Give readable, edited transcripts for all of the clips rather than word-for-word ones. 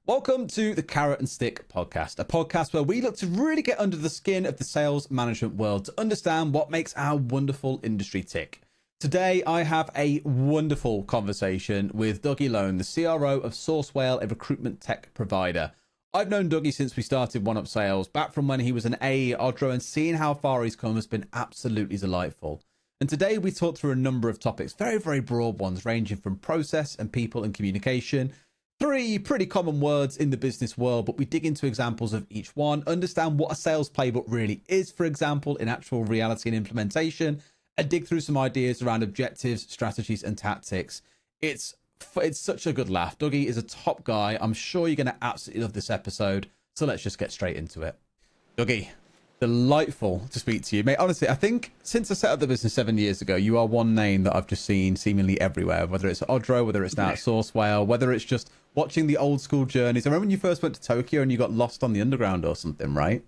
Welcome to the Carrot and Stick podcast, a podcast where we look to really get under the skin of the sales management world to understand what makes our wonderful industry tick. Today, I have a wonderful conversation with Dougie Loan, the CRO of Sourcewhale, a recruitment tech provider. I've known Dougie since we started One Up Sales, back from when he was an AE at Odro, and seeing how far he's come has been absolutely delightful. And today we talked through a number of topics, very, very broad ones, ranging from process and people and communication. 3 pretty common words in the business world, but we dig into examples of each one, understand what a sales playbook really is, for example, in actual reality and implementation, and dig through some ideas around objectives, strategies, and tactics. It's such a good laugh. Dougie is a top guy. I'm sure you're going to absolutely love this episode. So let's just get straight into it. Dougie, delightful to speak to you, mate. Honestly, I think since I set up the business 7 years ago, you are one name that I've just seen seemingly everywhere, whether it's at Odro, whether it's now at Sourcewhale, whether it's just watching the old school journeys. I remember when you first went to Tokyo and you got lost on the underground or something, right?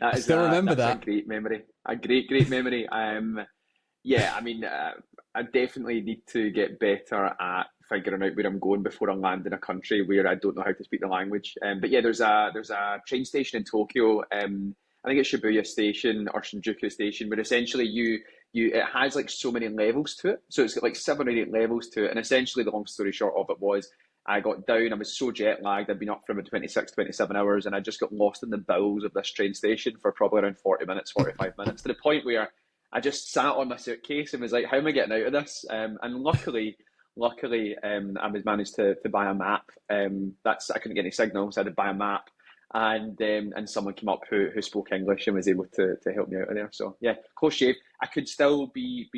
I still remember that. A great memory. A great memory. Yeah, I mean, I definitely need to get better at figuring out where I'm going before I land in a country where I don't know how to speak the language. But yeah, there's a train station in Tokyo. I think it's Shibuya Station or Shinjuku Station, where essentially it has like so many levels to it. So it's got like 7 or 8 levels to it. And essentially the long story short of it was I got down, I was so jet lagged, I'd been up for about 26, 27 hours, and I just got lost in the bowels of this train station for probably around 40 minutes, 45 minutes, to the point where I just sat on my suitcase and was like, how am I getting out of this? And luckily, I was managed to buy a map. I couldn't get any signal, so I had to buy a map. And someone came up who spoke English and was able to help me out of there. So yeah, close shave. I could still be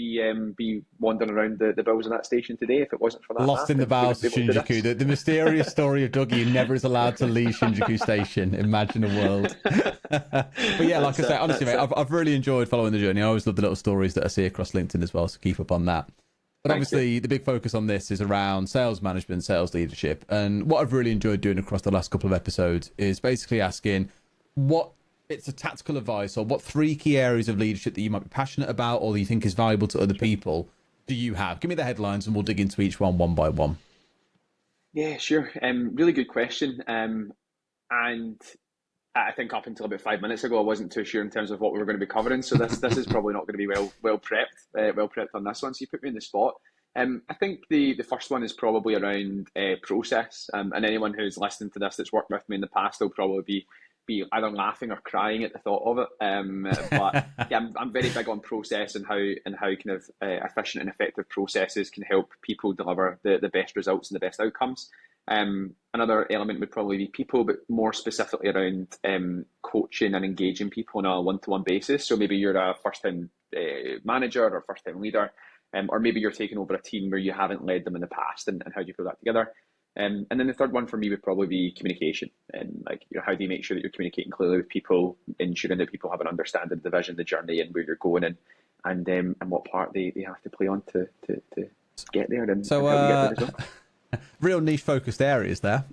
wandering around the bowels of that station today if it wasn't for that. Lost in the bowels of Shinjuku. The mysterious story of Dougie, who never is allowed to leave Shinjuku Station. Imagine a world. But yeah, like I say, honestly, mate, I've really enjoyed following the journey. I always love the little stories that I see across LinkedIn as well, so keep up on that. But obviously, the big focus on this is around sales management, sales leadership. And what I've really enjoyed doing across the last couple of episodes is basically asking what bits of tactical advice or what 3 key areas of leadership that you might be passionate about or that you think is valuable to other people do you have? Give me the headlines and we'll dig into each one by one. Yeah, sure. Really good question. And I think up until about 5 minutes ago, I wasn't too sure in terms of what we were going to be covering. So this is probably not going to be well prepped on this one. So you put me in the spot. I think the first one is probably around process. And anyone who's listening to this that's worked with me in the past will probably be either laughing or crying at the thought of it. But yeah, I'm very big on process and how kind of efficient and effective processes can help people deliver the best results and the best outcomes. Another element would probably be people, but more specifically around coaching and engaging people on a one-to-one basis. So maybe you're a first-time manager or first-time leader, or maybe you're taking over a team where you haven't led them in the past, and how do you put that together? And then the third one for me would probably be communication, and how do you make sure that you're communicating clearly with people, ensuring that people have an understanding of the vision, the journey, and where you're going, and what part they have to play on to get there, and so how we get there as well. Real niche focused areas there.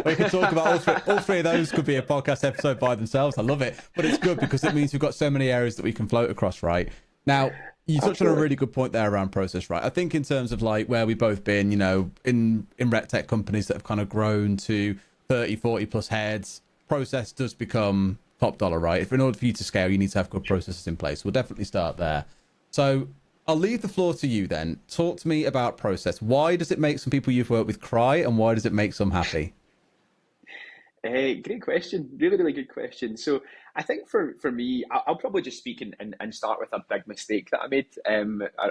We can talk about all three of those. Could be a podcast episode by themselves. I love it, but it's good because it means we've got so many areas that we can float across. Right now, you touched on a really good point there around process. Right, I think in terms of like where we've both been, in rec tech companies that have kind of grown to 30, 40 plus heads, process does become top dollar. Right, if in order for you to scale, you need to have good processes in place. We'll definitely start there. So I'll leave the floor to you then. Talk to me about process. Why does it make some people you've worked with cry, and why does it make some happy? Great question. Really, really good question. So I think for me, I'll probably just speak and start with a big mistake that I made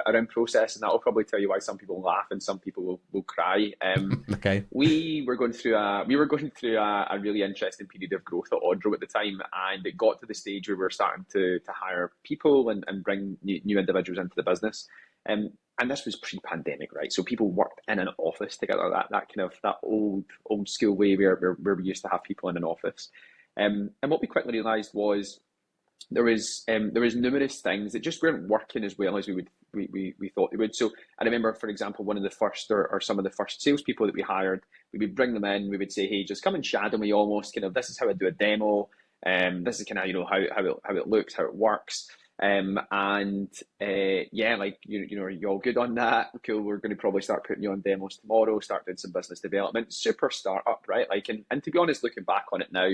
around process, and that will probably tell you why some people laugh and some people will cry. Okay. We were going through a really interesting period of growth at Odro at the time, and it got to the stage where we were starting to hire people and bring new individuals into the business. And this was pre-pandemic, right? So people worked in an office together, that old school way where we used to have people in an office. And what we quickly realised was there was numerous things that just weren't working as well as we thought they would. So I remember, for example, one of the first or some of the first salespeople that we hired, we would bring them in, we would say, hey, just come and shadow me almost, this is how I do a demo. This is kind of, how it looks, how it works. Yeah, like you're all good on that. Cool, we're going to probably start putting you on demos tomorrow, start doing some business development. Super startup, right? Like, and to be honest, looking back on it now,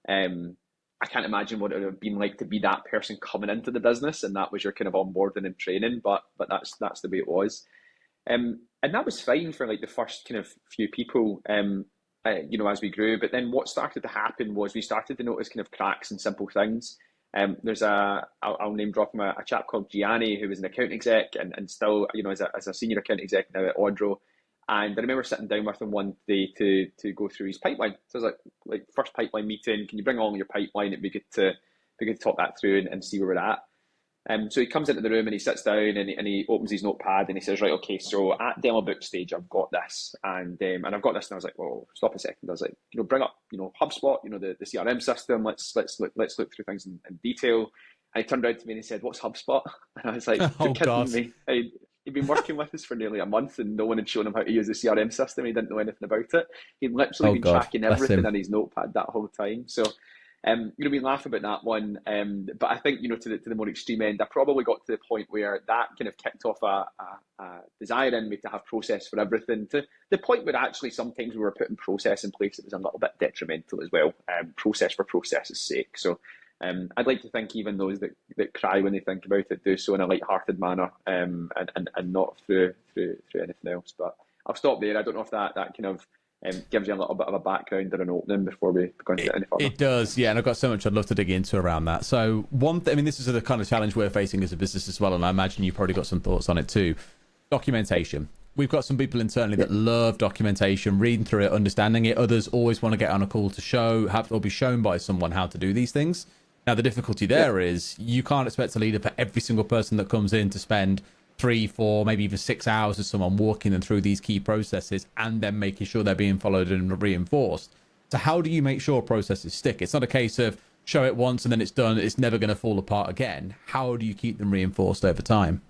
I can't imagine what it would have been like to be that person coming into the business, and that was your kind of onboarding and training. But that's the way it was. And that was fine for like the first kind of few people, as we grew. But then what started to happen was we started to notice kind of cracks in simple things. I'll name drop him, a chap called Gianni, who was an account exec and still, as a senior account exec now at Audro. And I remember sitting down with him one day to go through his pipeline. So I was like first pipeline meeting, can you bring along your pipeline? It'd be good to talk that through and see where we're at. So he comes into the room and he sits down and he opens his notepad and he says, right, okay, so at demo book stage, I've got this. And I've got this. And I was like, well, stop a second. I was like, bring up, HubSpot, the CRM system. Let's look through things in detail. And he turned around to me and he said, what's HubSpot? And I was like, you're kidding me. He'd been working with us for nearly a month and no one had shown him how to use the CRM system. He didn't know anything about it. He'd literally been tracking everything in his notepad that whole time. So, we laugh about that one, but I think to the more extreme end, I probably got to the point where that kind of kicked off a desire in me to have process for everything. To the point where actually sometimes we were putting process in place that was a little bit detrimental as well. Process for process's sake. So I'd like to think even those that cry when they think about it do so in a light-hearted manner, and not through anything else. But I'll stop there. I don't know if that kind of gives you a little bit of a background or an opening before we go into any further. It does, yeah, and I've got so much I'd love to dig into around that. So this is the kind of challenge we're facing as a business as well, and I imagine you've probably got some thoughts on it too. Documentation. We've got some people internally that love documentation, reading through it, understanding it. Others always want to get on a call to or be shown by someone how to do these things. Now, the difficulty there is you can't expect a leader for every single person that comes in to spend 3, 4, maybe even 6 hours of someone walking them through these key processes and then making sure they're being followed and reinforced. So how do you make sure processes stick? It's not a case of show it once and then it's done. It's never going to fall apart again. How do you keep them reinforced over time?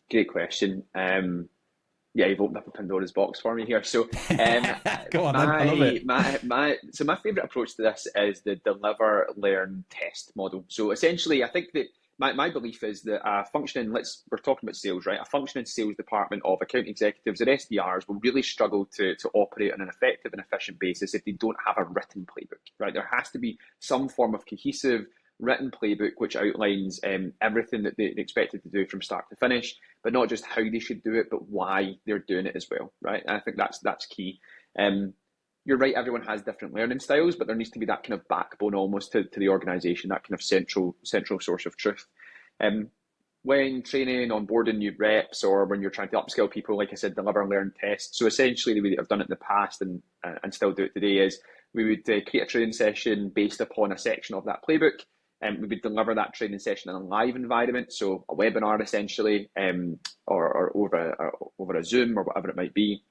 Great question. You've opened up a Pandora's box for me here. So, go on, I love it. My favorite approach to this is the deliver, learn, test model. So essentially, I think that my belief is that we're talking about sales, right? A functioning sales department of account executives or SDRs will really struggle to operate on an effective and efficient basis if they don't have a written playbook, right? There has to be some form of cohesive written playbook which outlines everything that they're expected to do from start to finish, but not just how they should do it, but why they're doing it as well, right? And I think that's key. You're right, everyone has different learning styles, but there needs to be that kind of backbone almost to the organization, that kind of central source of truth. When training, onboarding new reps, or when you're trying to upskill people, like I said, deliver, learn, test. So essentially the way that I've done it in the past and still do it today is we would create a training session based upon a section of that playbook. And we would deliver that training session in a live environment, so a webinar essentially, or over a Zoom or whatever it might be.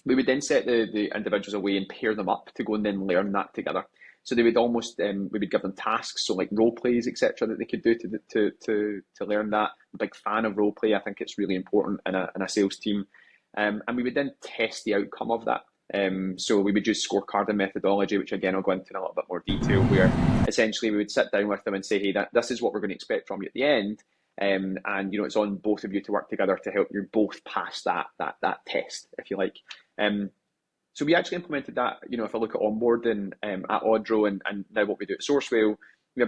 We would then set the individuals away and pair them up to go and then learn that together. So they would almost, we would give them tasks, so like role plays, etc., that they could do to learn that. I'm a big fan of role play. I think it's really important in a sales team. And we would then test the outcome of that. So we would use scorecarding methodology, which again I'll go into in a little bit more detail, where essentially we would sit down with them and say, hey, this is what we're going to expect from you at the end. And it's on both of you to work together to help you both pass that test, if you like. So we actually implemented that, if I look at onboarding at Audro and now what we do at Sourcewhale, we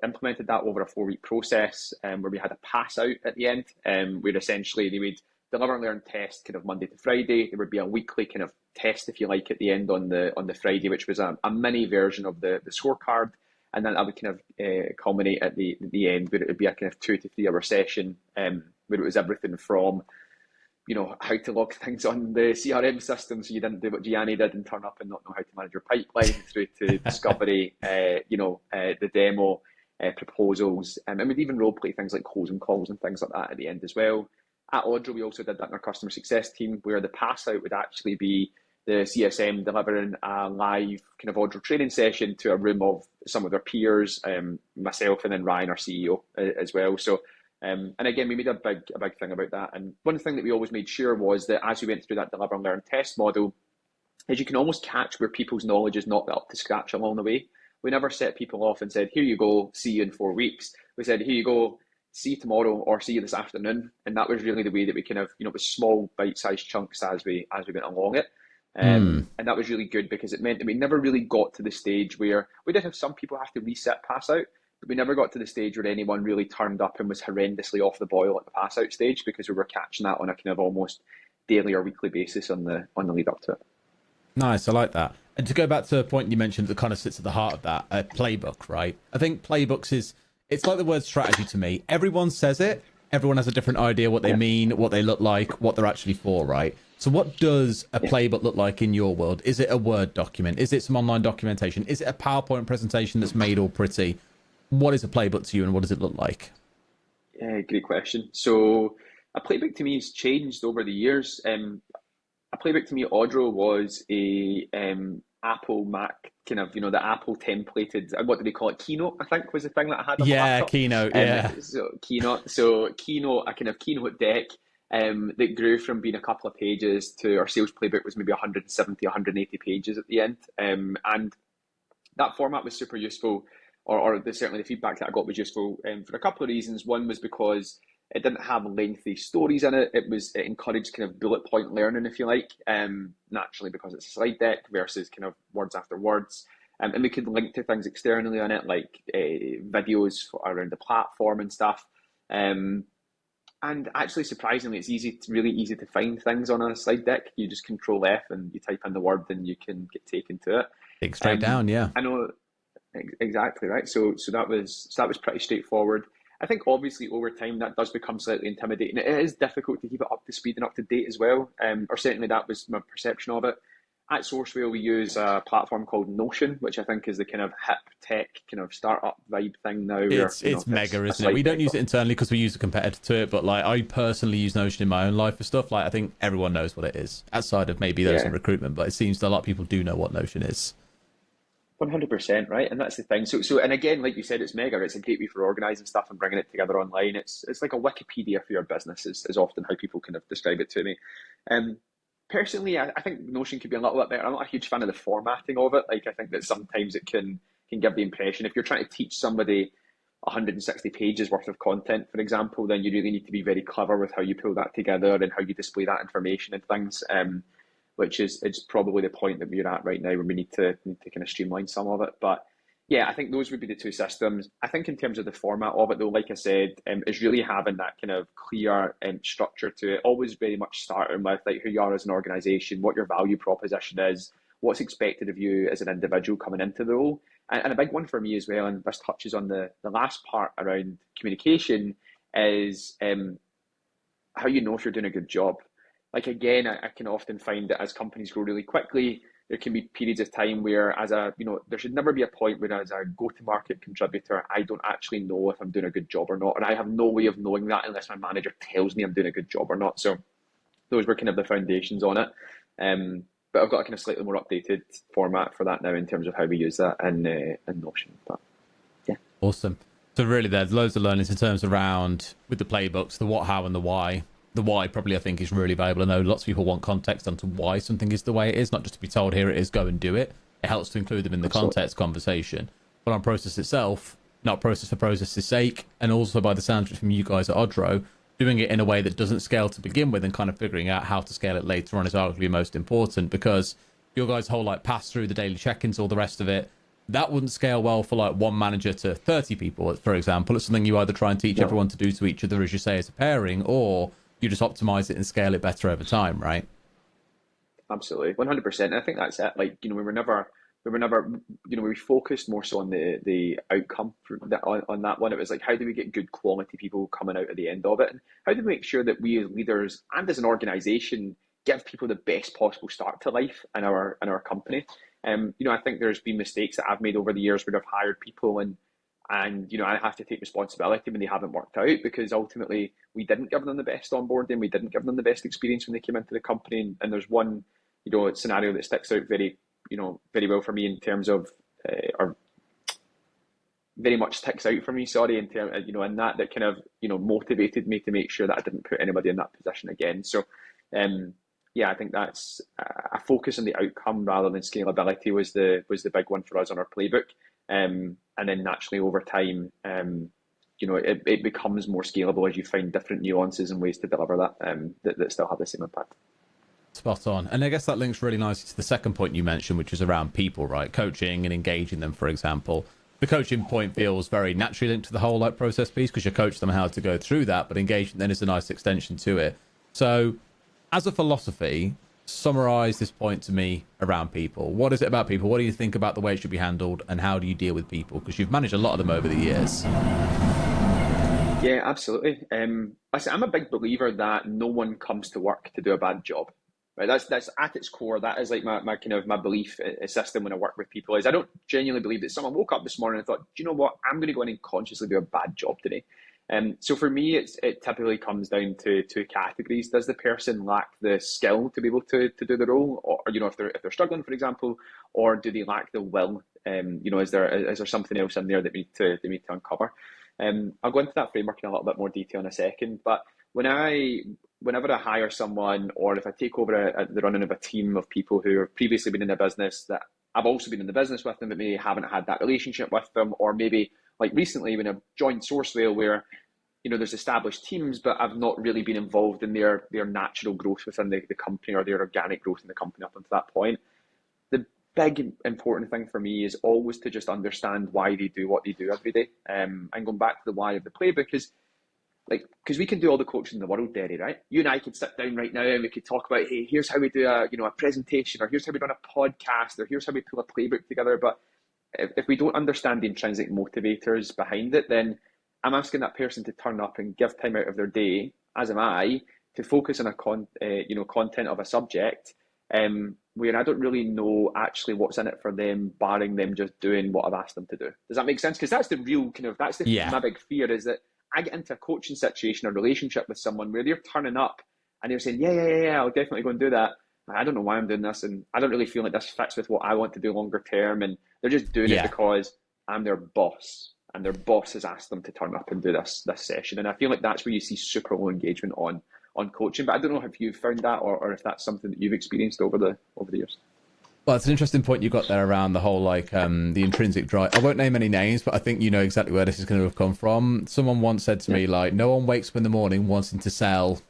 implemented that over a 4-week process where we had a pass out at the end, where essentially they would deliver and learn test kind of Monday to Friday. There would be a weekly kind of test, if you like, at the end on the Friday, which was a mini version of the scorecard. And then that would kind of culminate at the end, where it would be a kind of 2 to 3 hour session, where it was everything from, how to log things on the CRM system so you didn't do what Gianni did and turn up and not know how to manage your pipeline, through to discovery, the demo, proposals, and we'd even role play things like closing calls and things like that at the end as well. At Audro, we also did that in our customer success team, where the pass out would actually be the CSM delivering a live kind of Audro training session to a room of some of their peers, myself, and then Ryan, our CEO, as well. So, and again, we made a big thing about that. And one thing that we always made sure was that as we went through that deliver and learn test model, is you can almost catch where people's knowledge is not up to scratch along the way. we never set people off and said, here you go, see you in 4 weeks. We said, here you go, see you tomorrow or see you this afternoon. And that was really the way that we kind of, it was small bite-sized chunks as we went along it. And that was really good because it meant that we never really got to the stage where we did have some people have to reset pass out, but we never got to the stage where anyone really turned up and was horrendously off the boil at the pass out stage, because we were catching that on a kind of almost daily or weekly basis on the lead up to it. Nice, I like that. And to go back to a point you mentioned that kind of sits at the heart of that, a playbook, right? I think playbooks it's like the word strategy to me. Everyone says it. Everyone has a different idea what they mean, what they look like, what they're actually for, right? So what does a playbook look like in your world? Is it a Word document? Is it some online documentation? Is it a PowerPoint presentation that's made all pretty? What is a playbook to you, and what does it look like? Yeah, great question. So a playbook to me has changed over the years. A playbook to me, Audro was a Apple Mac kind of, the Apple templated, what do they call it? Keynote, I think, was the thing that I had on my laptop. Keynote, yeah. So Keynote, a kind of Keynote deck that grew from being a couple of pages to our sales playbook was maybe 170, 180 pages at the end. And that format was super useful, or certainly the feedback that I got was useful for a couple of reasons. One was because it didn't have lengthy stories in it. It encouraged kind of bullet point learning, if you like, naturally because it's a slide deck versus kind of words after words. And we could link to things externally on it, like videos around the platform and stuff. And actually, surprisingly, it's really easy to find things on a slide deck. You just Control F and you type in the word and you can get taken to it. Dig straight down, yeah. I know, exactly, right. So that was pretty straightforward. I think obviously over time that does become slightly intimidating. It is difficult to keep it up to speed and up to date as well, or certainly that was my perception of it. At Sourcewhale, we use a platform called Notion, which I think is the kind of hip tech kind of startup vibe thing now. It's mega, isn't it? We don't use it internally because we use a competitor to it, but like I personally use Notion in my own life for stuff. Like I think everyone knows what it is, outside of maybe those in recruitment, but it seems that a lot of people do know what Notion is. 100%, right? And that's the thing. So, and again, like you said, it's mega. It's a gateway for organising stuff and bringing it together online. It's like a Wikipedia for your business is often how people kind of describe it to me. Personally, I think Notion could be a little bit better. I'm not a huge fan of the formatting of it. Like I think that sometimes it can give the impression, if you're trying to teach somebody 160 pages worth of content, for example, then you really need to be very clever with how you pull that together and how you display that information and things. Which is probably the point that we're at right now, where we need to kind of streamline some of it. But yeah, I think those would be the two systems. I think in terms of the format of it, though, like I said, is really having that kind of clear structure to it. Always very much starting with like who you are as an organisation, what your value proposition is, what's expected of you as an individual coming into the role. And a big one for me as well, and this touches on the last part around communication, is how you know if you're doing a good job. Like again, I can often find that as companies grow really quickly, there can be periods of time where there should never be a point where as a go-to-market contributor, I don't actually know if I'm doing a good job or not. And I have no way of knowing that unless my manager tells me I'm doing a good job or not. So those were kind of the foundations on it. But I've got a kind of slightly more updated format for that now in terms of how we use that in Notion. But yeah. Awesome. So really there's loads of learnings in terms around with the playbooks, the what, how, and the why. The why probably I think is really valuable. I know lots of people want context onto why something is the way it is, not just to be told here it is, go and do it. It helps to include them in the context conversation. But on process itself, not process for process's sake, and also by the sounds from you guys at Audro, doing it in a way that doesn't scale to begin with and kind of figuring out how to scale it later on is arguably most important, because your guys' whole like pass through the daily check-ins, all the rest of it, that wouldn't scale well for like one manager to 30 people, for example. It's something you either try and teach everyone to do to each other, as you say, as a pairing, or you just optimize it and scale it better over time, right? Absolutely, 100%. And I think that's it. Like, we focused more so on the outcome on that one. It was like, how do we get good quality people coming out at the end of it? And how do we make sure that we as leaders and as an organization give people the best possible start to life in our company? I think there's been mistakes that I've made over the years where I've hired people and I have to take responsibility when they haven't worked out, because ultimately we didn't give them the best onboarding, we didn't give them the best experience when they came into the company. And there's one, scenario that sticks out very well for me in terms of, or very much sticks out for me, sorry, in terms, and that kind of, motivated me to make sure that I didn't put anybody in that position again. So, I think that's a focus on the outcome rather than scalability was the big one for us on our playbook. And then naturally over time, it becomes more scalable as you find different nuances and ways to deliver that still have the same impact. Spot on. And I guess that links really nicely to the second point you mentioned, which is around people, right? Coaching and engaging them, for example. The coaching point feels very naturally linked to the whole process piece because you coach them how to go through that, but engagement then is a nice extension to it. So as a philosophy, summarize this point to me around people. What is it about people? What do you think about the way it should be handled, and how do you deal with people? Because you've managed a lot of them over the years. Yeah, absolutely. I'm a big believer that no one comes to work to do a bad job. Right, that's at its core. That is like my kind of my belief system when I work with people. Is I don't genuinely believe that someone woke up this morning and thought, do you know what, I'm going to go in and consciously do a bad job today. So for me, it typically comes down to two categories. Does the person lack the skill to be able to do the role, or if they're struggling, for example, or do they lack the will? Is there something else in there that we need to uncover? I'll go into that framework in a little bit more detail in a second, but whenever I hire someone, or if I take over the running of a team of people who have previously been in the business that I've also been in the business with them, but maybe haven't had that relationship with them, or maybe like recently when I joined Sourcewhale, where there's established teams, but I've not really been involved in their natural growth within the company, or their organic growth in the company up until that point. The big important thing for me is always to just understand why they do what they do every day, and going back to the why of the playbook is, because we can do all the coaching in the world, Derry, right? You and I could sit down right now and we could talk about, hey, here's how we do a presentation, or here's how we run a podcast, or here's how we pull a playbook together. But if we don't understand the intrinsic motivators behind it, then I'm asking that person to turn up and give time out of their day, as am I, to focus on content of a subject, where I don't really know actually what's in it for them, barring them just doing what I've asked them to do. Does that make sense? Because that's the real my big fear, is that I get into a coaching situation or relationship with someone where they're turning up and they're saying, yeah, I'll definitely go and do that. I don't know why I'm doing this, and I don't really feel like this fits with what I want to do longer term. And they're just doing it because I'm their boss, and their boss has asked them to turn up and do this session. And I feel like that's where you see super low engagement on coaching. But I don't know if you've found that, or if that's something that you've experienced over the years. Well, it's an interesting point you got there around the whole the intrinsic drive. I won't name any names, but I think you know exactly where this is going to have come from. Someone once said to me, no one wakes up in the morning wanting to sell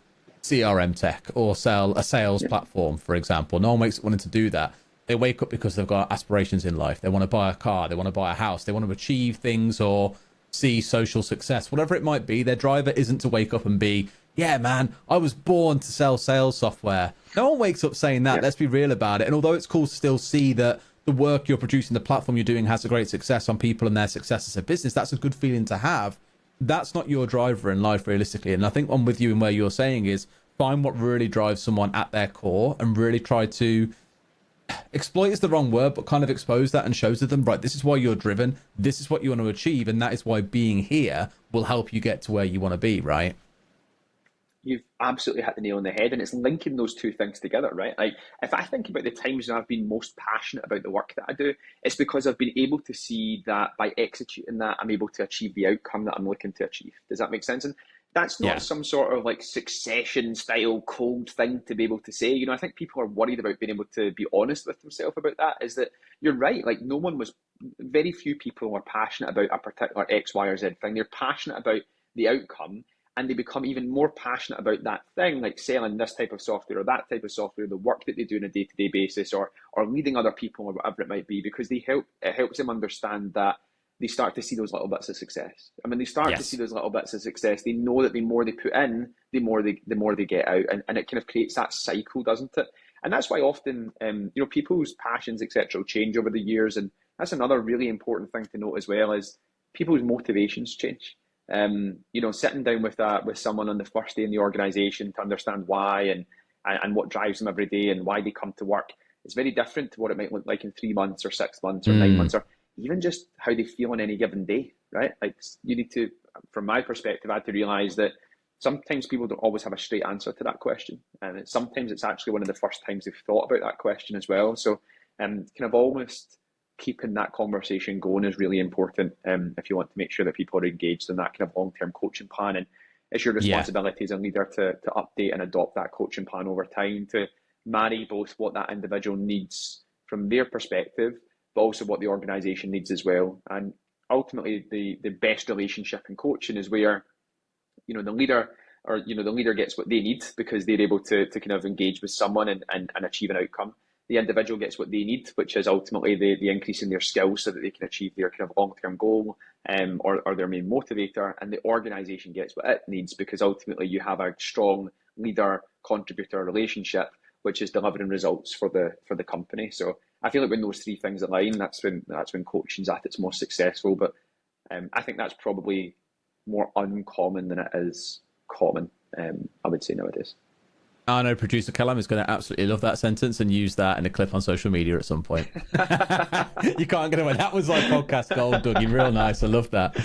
CRM tech or sell a sales platform, for example. No one wakes up wanting to do that. They wake up because they've got aspirations in life. They want to buy a car, they want to buy a house, they want to achieve things or see social success, whatever it might be. Their driver isn't to wake up and be, yeah, man, I was born to sell sales software. No one wakes up saying that. Let's be real about it. And although it's cool to still see that the work you're producing, the platform you're doing has a great success on people and their success as a business, that's a good feeling to have. That's not your driver in life, realistically. And I think I'm with you in where you're saying is find what really drives someone at their core and really try to exploit is the wrong word, but kind of expose that and show to them, right, this is why you're driven. This is what you want to achieve. And that is why being here will help you get to where you want to be, right? You've absolutely hit the nail on the head, and it's linking those two things together, right? Like, if I think about the times when I've been most passionate about the work that I do, it's because I've been able to see that by executing that, I'm able to achieve the outcome that I'm looking to achieve. Does that make sense? And that's not some sort of like succession style cold thing to be able to say. I think people are worried about being able to be honest with themselves about that. Is that you're right? Like, very few people are passionate about a particular X, Y, or Z thing. They're passionate about the outcome. And they become even more passionate about that thing, like selling this type of software or that type of software, the work that they do on a day-to-day basis, or leading other people, or whatever it might be, because it helps them understand that they start to see those little bits of success. And when they start to see those little bits of success, they know that the more they put in, the more they get out, and it kind of creates that cycle, doesn't it? And that's why often, people's passions, etc., change over the years, and that's another really important thing to note as well, is people's motivations change. Sitting down with someone on the first day in the organization to understand why and what drives them every day and why they come to work is very different to what it might look like in 3 months or 6 months or 9 months, or even just how they feel on any given day, right? Like, you need to, from my perspective, I had to realize that sometimes people don't always have a straight answer to that question. And sometimes it's actually one of the first times they've thought about that question as well. So kind of almost keeping that conversation going is really important if you want to make sure that people are engaged in that kind of long-term coaching plan. And it's your responsibility as a leader to update and adopt that coaching plan over time, to marry both what that individual needs from their perspective but also what the organization needs as well. And ultimately, the best relationship in coaching is where, the leader the leader gets what they need because they're able to kind of engage with someone and achieve an outcome. The individual gets what they need, which is ultimately the increase in their skills so that they can achieve their kind of long-term goal or their main motivator. And the organization gets what it needs because ultimately you have a strong leader-contributor relationship, which is delivering results for the company. So I feel like when those three things align, that's when coaching's at its most successful. But I think that's probably more uncommon than it is common, I would say, nowadays. I know producer Callum is going to absolutely love that sentence and use that in a clip on social media at some point. You can't get away. That was like podcast gold, Dougie. Real nice. I love that.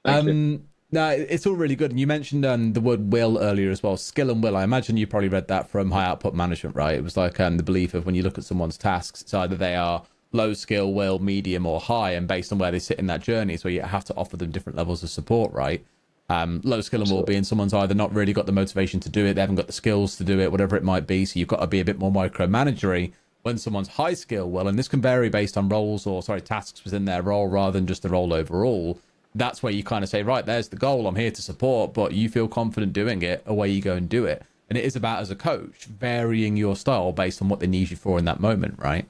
No, it's all really good. And you mentioned the word will earlier as well. Skill and will. I imagine you probably read that from high output management, right? It was like the belief of when you look at someone's tasks, it's either they are low skill, will, medium, or high. And based on where they sit in that journey, so you have to offer them different levels of support, right? Low skill and will being someone's either not really got the motivation to do it, they haven't got the skills to do it, whatever it might be. So you've got to be a bit more micromanagery. When someone's high skill, well, and this can vary based on tasks within their role rather than just the role overall. That's where you kind of say, right, there's the goal. I'm here to support, but you feel confident doing it. Away you go and do it. And it is about, as a coach, varying your style based on what they need you for in that moment, right?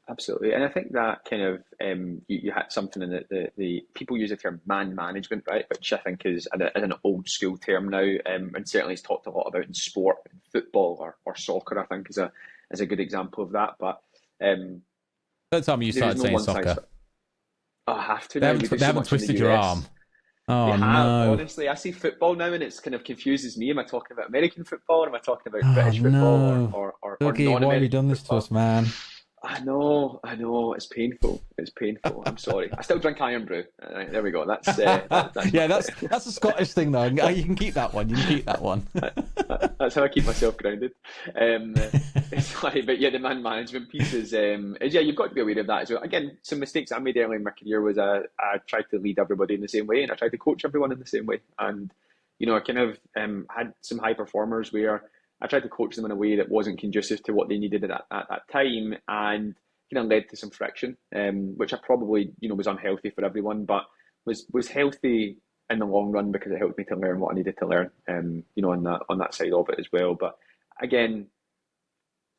Absolutely. And I think that kind of, you had something in the people use the term man management, right? Which I think is an old school term now. And certainly it's talked a lot about in sport, in football or soccer, I think is a good example of that. But don't tell me you started saying soccer. I have to. They haven't twisted your arm. Oh, no. Honestly, I see football now and it's kind of confuses me. Am I talking about American football or am I talking about British football or Dougie, non-American why have you done this football? to us, man? I know. It's painful. I'm sorry. I still drink iron brew. There we go. That's yeah. That's a Scottish thing, though. You can keep that one. That's how I keep myself grounded. It's like, but yeah, the man management piece is you've got to be aware of that as well. Again, some mistakes I made early in my career was I tried to lead everybody in the same way, and I tried to coach everyone in the same way. And I kind of had some high performers where I tried to coach them in a way that wasn't conducive to what they needed at that time, and kind of led to some friction, which I probably was unhealthy for everyone, but was healthy in the long run because it helped me to learn what I needed to learn, on that side of it as well. But again,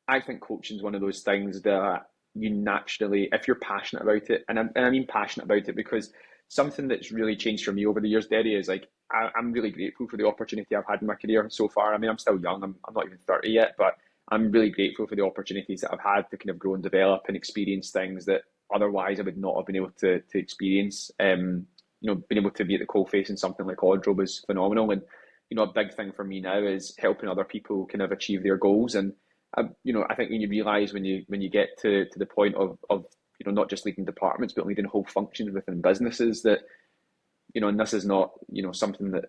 I think coaching is one of those things that you naturally, if you're passionate about it, and I mean passionate about it because something that's really changed for me over the years, Derry, is like I'm really grateful for the opportunity I've had in my career so far. I mean, I'm still young. I'm not even 30 yet, but I'm really grateful for the opportunities that I've had to kind of grow and develop and experience things that otherwise I would not have been able to experience. Being able to be at the coalface in something like Audro was phenomenal. And, a big thing for me now is helping other people kind of achieve their goals. And, I think when you realise when you get to the point of not just leading departments, but leading whole functions within businesses that, and this is not, something that,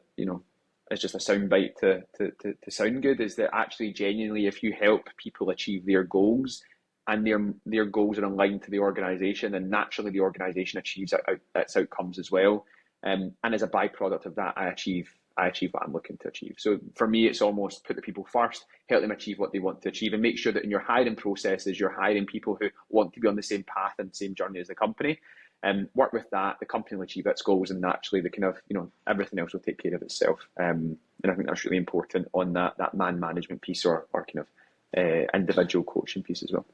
is just a soundbite to sound good, is that actually genuinely, if you help people achieve their goals and their goals are aligned to the organisation, then naturally the organisation achieves its outcomes as well. And as a byproduct of that, I achieve what I'm looking to achieve. So for me, it's almost put the people first, help them achieve what they want to achieve, and make sure that in your hiring processes, you're hiring people who want to be on the same path and same journey as the company. And work with that, the company will achieve its goals, and naturally the kind of, everything else will take care of itself. And I think that's really important on that man management piece or kind of individual coaching piece as well.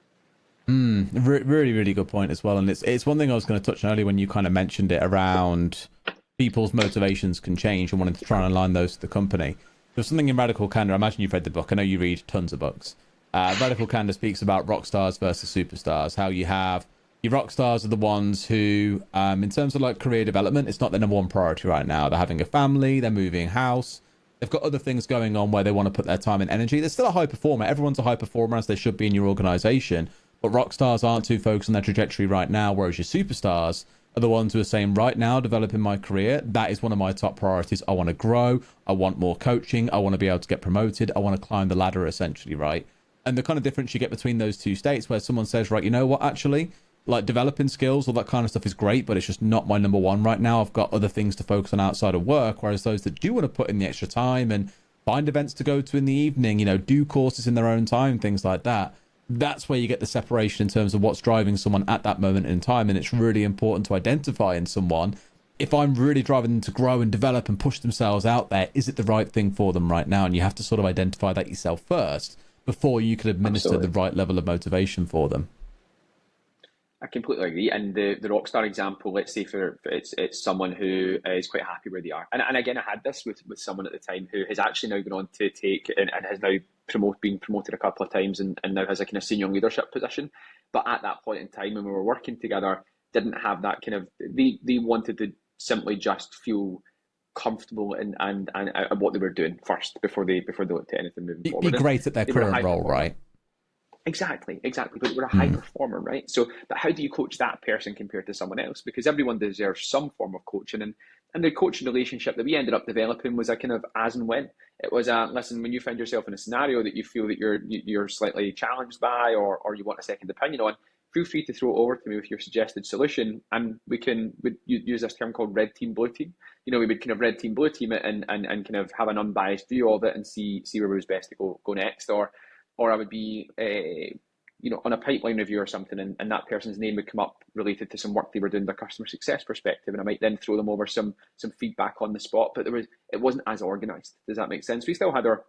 Really, really good point as well. And it's one thing I was going to touch on earlier when you kind of mentioned it around people's motivations can change and wanting to try and align those to the company. There's something in Radical Candor. I imagine you've read the book. I know you read tons of books. Radical Candor speaks about rock stars versus superstars, how you have your rock stars are the ones who, in terms of like career development, it's not their number one priority right now. They're having a family, they're moving house, they've got other things going on where they want to put their time and energy. They're still a high performer. Everyone's a high performer, as they should be in your organization. But rock stars aren't too focused on their trajectory right now, whereas your superstars are the ones who are saying, right now, developing my career, that is one of my top priorities. I want to grow. I want more coaching. I want to be able to get promoted. I want to climb the ladder, essentially, right? And the kind of difference you get between those two states where someone says, right, you know what, actually, like developing skills, all that kind of stuff is great, but it's just not my number one right now. I've got other things to focus on outside of work. Whereas those that do want to put in the extra time and find events to go to in the evening, do courses in their own time, things like that, that's where you get the separation in terms of what's driving someone at that moment in time. And it's really important to identify in someone, if I'm really driving them to grow and develop and push themselves out there, is it the right thing for them right now? And you have to sort of identify that yourself first before you can administer the right level of motivation for them. I completely agree. And the rockstar example, let's say for it's someone who is quite happy where they are. And again, I had this with someone at the time who has actually now gone on to take and has now been promoted a couple of times and now has a kind of senior leadership position. But at that point in time when we were working together, didn't have that kind of, they wanted to simply just feel comfortable and what they were doing first before they looked at anything moving forward. Be great at their current role, right? Exactly. But we're a high performer, right? So, but how do you coach that person compared to someone else? Because everyone deserves some form of coaching, and the coaching relationship that we ended up developing was a kind of as and when. It was a listen, when you find yourself in a scenario that you feel that you're slightly challenged by, or you want a second opinion on, feel free to throw it over to me with your suggested solution, and we use this term called red team, blue team. We would kind of red team, blue team it, and kind of have an unbiased view of it and see where it was best to go next, or I would be, on a pipeline review or something, and that person's name would come up related to some work they were doing, their customer success perspective, and I might then throw them over some feedback on the spot. But it wasn't as organised. Does that make sense? We still had our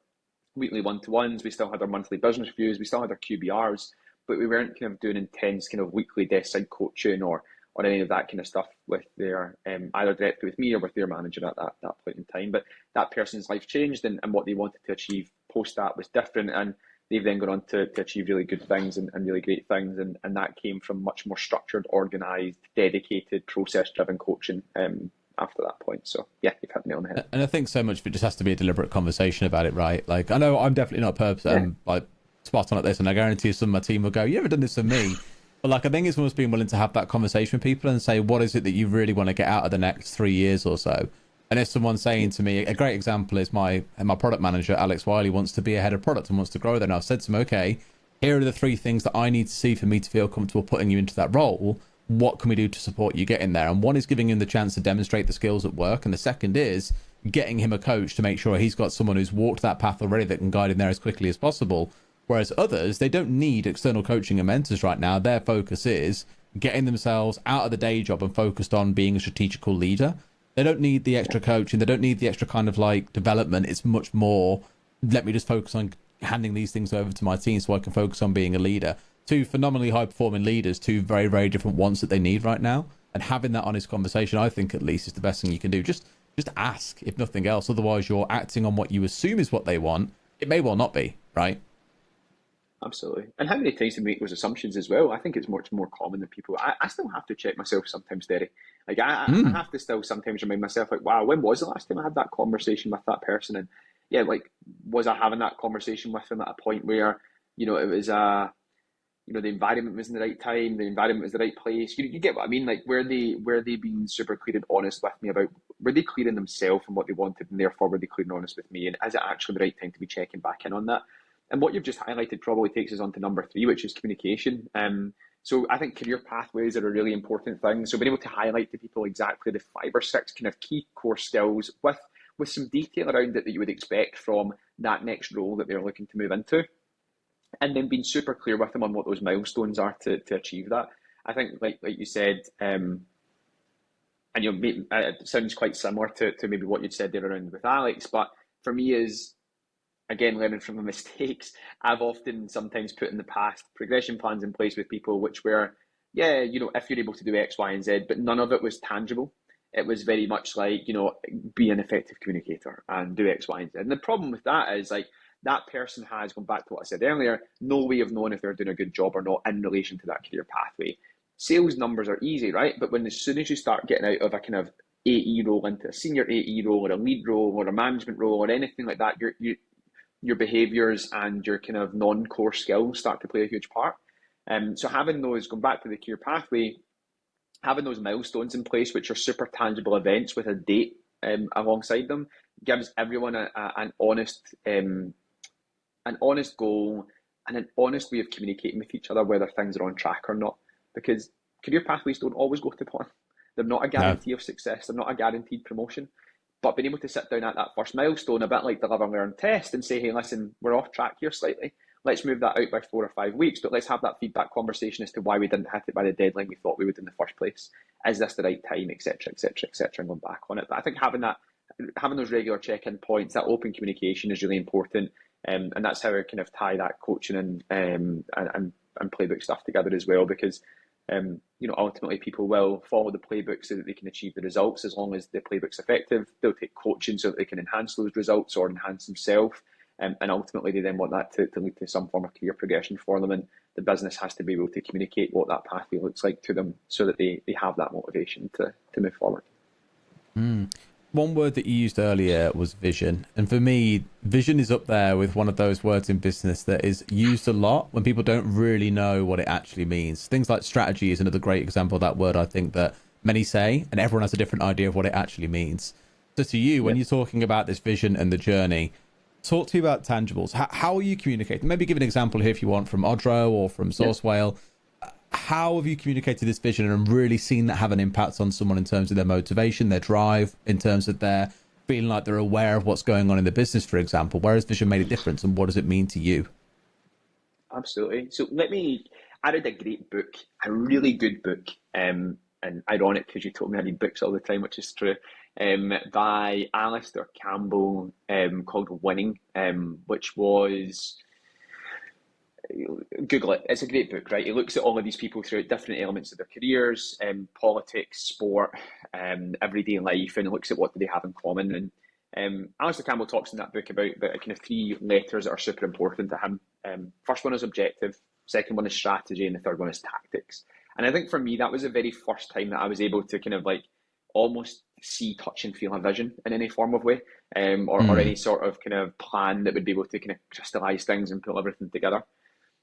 weekly one-to-ones, we still had our monthly business reviews, we still had our QBRs, but we weren't kind of doing intense kind of weekly desk side coaching or any of that kind of stuff with their either directly with me or with their manager at that point in time. But that person's life changed, and what they wanted to achieve post that was different, and they've then gone on to achieve really good things and really great things. And that came from much more structured, organised, dedicated, process-driven coaching after that point. So, yeah, you've hit the nail on the head. And I think so much of it just has to be a deliberate conversation about it, right? Like, I know I'm definitely not like spot on at this, and I guarantee some of my team will go, you ever done this for me? But like, I think it's almost being willing to have that conversation with people and say, what is it that you really want to get out of the next 3 years or so? And if someone's saying to me, a great example is my product manager, Alex Wiley, wants to be a head of product and wants to grow there. And I've said to him, okay, here are the 3 things that I need to see for me to feel comfortable putting you into that role. What can we do to support you getting there? And one is giving him the chance to demonstrate the skills at work. And the second is getting him a coach to make sure he's got someone who's walked that path already that can guide him there as quickly as possible. Whereas others, they don't need external coaching and mentors right now. Their focus is getting themselves out of the day job and focused on being a strategical leader. They don't need the extra coaching. They don't need the extra kind of like development. It's much more, let me just focus on handing these things over to my team so I can focus on being a leader. 2 phenomenally high performing leaders, 2 very, very different wants that they need right now. And having that honest conversation, I think at least, is the best thing you can do. Just ask, if nothing else. Otherwise, you're acting on what you assume is what they want. It may well not be, right? Absolutely. And how many times do we make those assumptions as well? I think it's much more common than people. I still have to check myself sometimes, Derry. Like I have to still sometimes remind myself, like, wow, when was the last time I had that conversation with that person? And yeah, like, was I having that conversation with them at a point where, it was the environment was in the right time, the environment was the right place. You get what I mean? Like, were they being super clear and honest with me about, were they clear in themselves and what they wanted, and therefore were they clear and honest with me? And is it actually the right time to be checking back in on that? And what you've just highlighted probably takes us on to number 3, which is communication. So I think career pathways are a really important thing. So being able to highlight to people exactly the 5 or 6 kind of key core skills with some detail around it that you would expect from that next role that they're looking to move into. And then being super clear with them on what those milestones are to achieve that. I think, like you said, and it sounds quite similar to maybe what you'd said there around with Alex, but for me is, again, learning from my mistakes, I've often sometimes put in the past progression plans in place with people which were, if you're able to do X, Y, and Z, but none of it was tangible. It was very much like, be an effective communicator and do X, Y, and Z. And the problem with that is, like, that person has, going back to what I said earlier, no way of knowing if they're doing a good job or not in relation to that career pathway. Sales numbers are easy, right? But as soon as you start getting out of a kind of AE role into a senior AE role or a lead role or a management role or anything like that, your behaviours and your kind of non-core skills start to play a huge part. So having those, going back to the career pathway, having those milestones in place, which are super tangible events with a date alongside them, gives everyone an honest goal and an honest way of communicating with each other, whether things are on track or not. Because career pathways don't always go to plan. They're not a guarantee of success. They're not a guaranteed promotion. But being able to sit down at that first milestone, a bit like the live and learn test, and say, hey, listen, we're off track here slightly. let's move that out by 4 or 5 weeks, but let's have that feedback conversation as to why we didn't hit it by the deadline we thought we would in the first place. Is this the right time, etc., etc., etc., and going back on it. But I think having those regular check-in points, that open communication is really important, and that's how I kind of tie that coaching and playbook stuff together as well, because ultimately people will follow the playbook so that they can achieve the results. As long as the playbook's effective, they'll take coaching so that they can enhance those results or enhance themselves. And ultimately they then want that to lead to some form of career progression for them. And the business has to be able to communicate what that pathway looks like to them so that they have that motivation to move forward. One word that you used earlier was vision. And for me, vision is up there with one of those words in business that is used a lot when people don't really know what it actually means. Things like strategy is another great example of that word, I think, that many say, and everyone has a different idea of what it actually means. So to you, when you're talking about this vision and the journey, talk to me about tangibles. How are you communicating? Maybe give an example here if you want from Odro or from Sourcewhale. How have you communicated this vision and really seen that have an impact on someone in terms of their motivation, their drive, in terms of their feeling like they're aware of what's going on in the business, for example? Where has vision made a difference and what does it mean to you? Absolutely. So I read a great book, a really good book, and ironic because you told me I read books all the time, which is true, by Alistair Campbell, called Winning, which was... Google it. It's a great book, right? He looks at all of these people throughout different elements of their careers, politics, sport, everyday life, and looks at what do they have in common. And Alistair Campbell talks in that book about kind of 3 letters that are super important to him. First one is objective, second one is strategy, and the third one is tactics. And I think for me, that was the very first time that I was able to kind of like almost see, touch, and feel a vision in any form of way, or any sort of kind of plan that would be able to kind of crystallize things and pull everything together.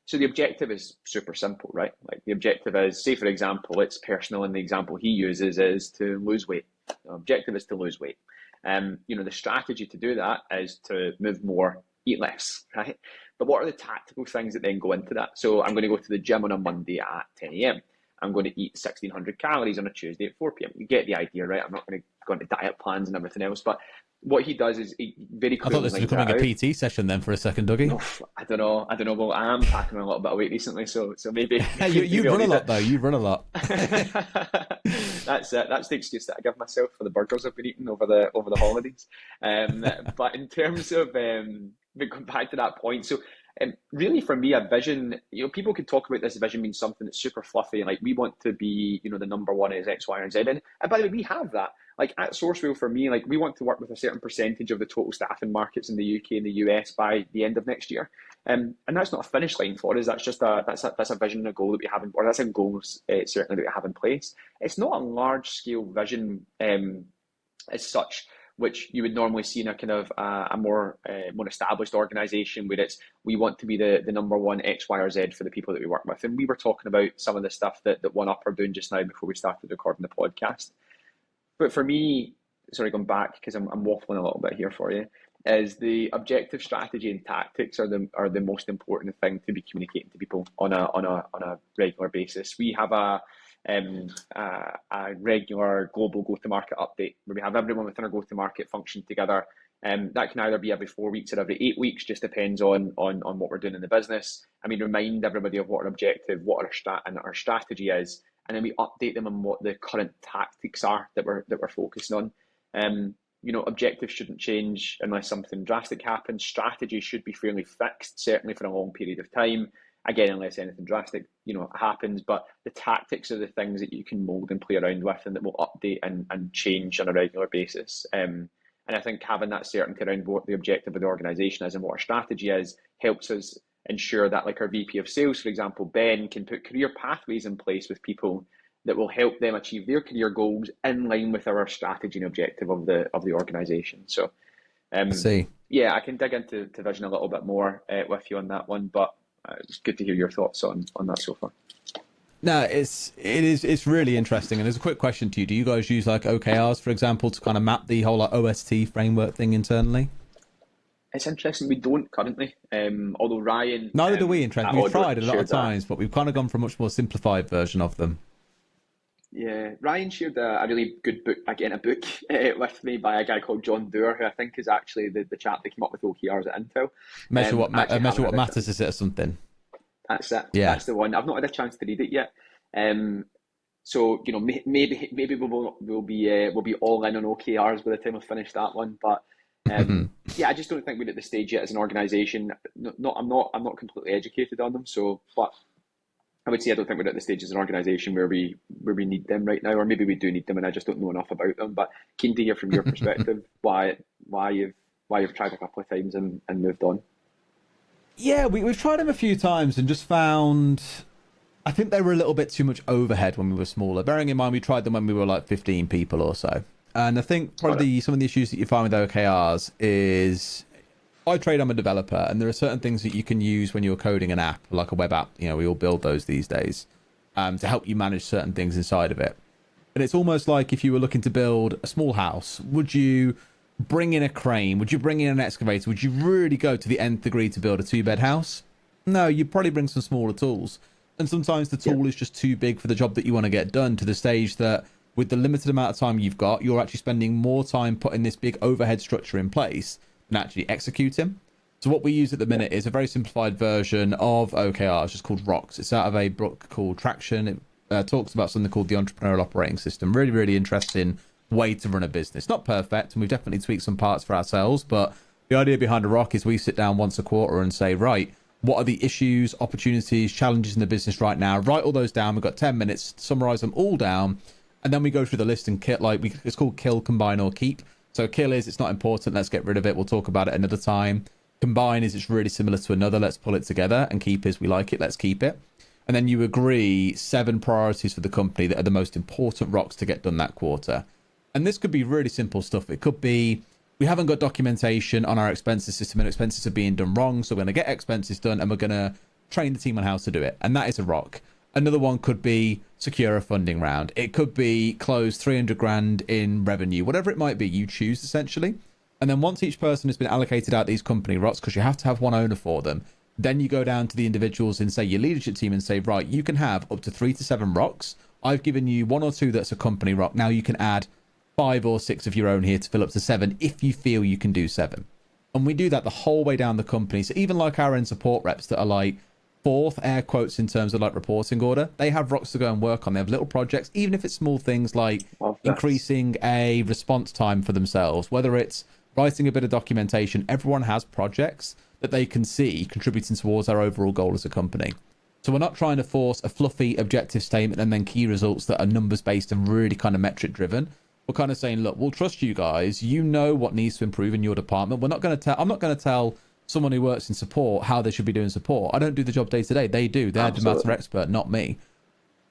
So the objective is super simple, right? Like the objective is, say for example, it's personal, and the example he uses is to lose weight. The objective is to lose weight. The strategy to do that is to move more, eat less, right? But what are the tactical things that then go into that? So I'm going to go to the gym on a Monday at 10 a.m. I'm going to eat 1,600 calories on a Tuesday at 4 p.m. You get the idea, right? I'm not going to go into diet plans and everything else, but what he does is he very clearly... I thought this was becoming a PT session then for a second, Dougie. Oh, I don't know. Well, I am packing on a little bit of weight recently, so maybe... you run a lot, though. You run a lot. That's it. That's the excuse that I give myself for the burgers I've been eating over the holidays. But in terms of... going back to that point, so... really, for me, a vision, people could talk about this vision being something that's super fluffy, like we want to be, the number one is X, Y, and Z. And by the way, we have that. Like at Sourcewhale, for me, like we want to work with a certain percentage of the total staffing markets in the UK and the US by the end of next year. And that's not a finish line for us. That's just that's a vision and a goal that we have, or that's a goal certainly that we have in place. It's not a large scale vision as such, which you would normally see in a kind of a more established organization, where we want to be the number one X, Y, or Z for the people that we work with. And we were talking about some of the stuff that One Up are doing just now before we started recording the podcast. But for me, sorry, going back because I'm waffling a little bit here for you, is the objective, strategy, and tactics are the most important thing to be communicating to people on a regular basis. We have a regular global go-to-market update where we have everyone within our go-to-market function together. That can either be every 4 weeks or every 8 weeks, just depends on what we're doing in the business. And we remind everybody of what our objective, what our strategy is, and then we update them on what the current tactics are that we're focusing on. Objectives shouldn't change unless something drastic happens. Strategy should be fairly fixed, certainly for a long period of time. Again, unless anything drastic, happens. But the tactics are the things that you can mold and play around with, and that will update and change on a regular basis. And I think having that certainty around what the objective of the organisation is and what our strategy is helps us ensure that, like our VP of Sales, for example, Ben, can put career pathways in place with people that will help them achieve their career goals in line with our strategy and objective of the organisation. So, yeah, I can dig into vision a little bit more with you on that one, but it's good to hear your thoughts on that so far. No, it's really interesting. And there's a quick question to you. Do you guys use like OKRs, for example, to kind of map the whole like, OST framework thing internally? It's interesting. We don't currently, although Ryan... Neither do we, interestingly. We've tried a lot of times, but we've kind of gone for a much more simplified version of them. Yeah, Ryan shared a really good book, again, a book with me by a guy called John Doerr, who I think is actually the chap that came up with OKRs at Intel. I actually Measure haven't what had a matters, chance. is it, or something? That's it. Yeah. That's the one. I've not had a chance to read it yet. Um, so maybe we'll be all in on OKRs by the time we finish that one. But yeah, I just don't think we're at the stage yet as an organisation. I'm not completely educated on them. So, but I would say I don't think we're at the stage as an organisation where we need them right now, or maybe we do need them, and I just don't know enough about them. But keen to hear from your perspective why you've tried a couple of times and moved on. Yeah, we've tried them a few times and just found, I think they were a little bit too much overhead when we were smaller. Bearing in mind, we tried them when we were like 15 people or so. And I think Got it. probably some of the issues that you find with OKRs is I'm a developer, and there are certain things that you can use when you're coding an app, like a web app. You know, we all build those these days, to help you manage certain things inside of it. And it's almost like if you were looking to build a small house, would you bring in a crane? Would you bring in an excavator? Would you really go to the nth degree to build a 2-bed house? No, you'd probably bring some smaller tools. And sometimes the Yeah. tool is just too big for the job that you want to get done, to the stage that with the limited amount of time you've got, you're actually spending more time putting this big overhead structure in place than actually executing. So what we use at the minute is a very simplified version of OKRs, just called Rocks. It's out of a book called Traction. It talks about something called the entrepreneurial operating system. Really, really interesting way to run a business. Not perfect, and we've definitely tweaked some parts for ourselves, but the idea behind a rock is we sit down once a quarter and say, right, what are the issues, opportunities, challenges in the business right now? Write all those down. We've got 10 minutes to summarize them all down, and then we go through the list and it's called kill, combine, or keep. So kill is it's not important, let's get rid of it, we'll talk about it another time. Combine is it's really similar to another, let's pull it together. And keep is we like it, let's keep it. And then you agree 7 priorities for the company that are the most important rocks to get done that quarter. And this could be really simple stuff. It could be we haven't got documentation on our expenses system, and expenses are being done wrong, so we're going to get expenses done and we're going to train the team on how to do it. And that is a rock. Another one could be secure a funding round. It could be close 300 grand in revenue, whatever it might be, you choose essentially. And then once each person has been allocated out these company rocks, because you have to have one owner for them, then you go down to the individuals in, say, your leadership team and say, right, you can have up to 3 to 7 rocks. I've given you 1 or 2 that's a company rock. Now you can add 5 or 6 of your own here to fill up to 7 if you feel you can do 7. And we do that the whole way down the company. So even like our end support reps that are like 4th, air quotes, in terms of like reporting order, they have rocks to go and work on. They have little projects, even if it's small things like Love this. increasing a response time for themselves, whether it's writing a bit of documentation. Everyone has projects that they can see contributing towards our overall goal as a company. So we're not trying to force a fluffy objective statement and then key results that are numbers based and really kind of metric driven. We're kind of saying, look, we'll trust you guys. You know what needs to improve in your department. I'm not going to tell someone who works in support how they should be doing support. I don't do the job day to day. They do. They're the matter expert, not me.